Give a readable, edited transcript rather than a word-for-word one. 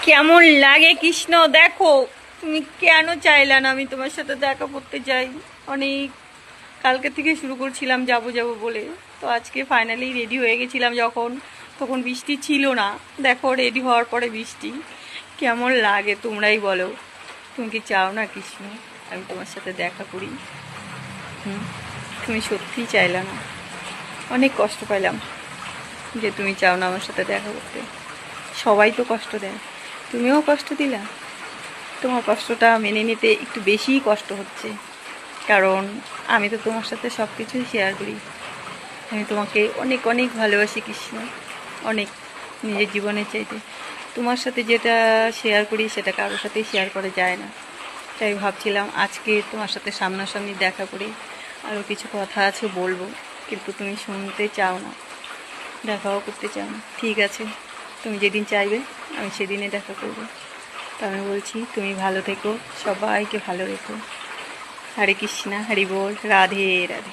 কেমন লাগে কৃষ্ণ? দেখো, তুমি কেন চাইলে না আমি তোমার সাথে দেখা করতে যাই? অনেক কালকে থেকে শুরু করছিলাম যাব যাব বলে, তো আজকে ফাইনালি রেডি হয়ে গেছিলাম যখন, তখন বৃষ্টি ছিল না। দেখো, রেডি হওয়ার পরে বৃষ্টি। কেমন লাগে তোমরাই বলো। তুমি কি চাও না কৃষ্ণ আমি তোমার সাথে দেখা করি? হুম, তুমি সত্যিই চাইলে না। অনেক কষ্ট পাইলাম যে তুমি চাও না আমার সাথে দেখা করতে। সবাই তো কষ্ট দেয়, তুমিও কষ্ট দিলা। তোমার কষ্টটা মেনে নিতে একটু বেশিই কষ্ট হচ্ছে, কারণ আমি তো তোমার সাথে সব কিছুই শেয়ার করি। আমি তোমাকে অনেক অনেক ভালোবাসি কৃষ্ণ, অনেক, নিজের জীবনের চাইতে। তোমার সাথে যেটা শেয়ার করি সেটা কারোর সাথেই শেয়ার করা যায় না। তাই ভাবছিলাম আজকে তোমার সাথে সামনাসামনি দেখা করি, আরও কিছু কথা আছে বলবো, কিন্তু তুমি শুনতে চাও না, দেখাও করতে চাও না। ঠিক আছে, তুমি যেদিন চাইবে আমি সেদিনে দেখা করবো। তো আমি বলছি তুমি ভালো থেকো, সবাইকে ভালো রেখো। হরে কৃষ্ণা, হরি বল, রাধে রাধে।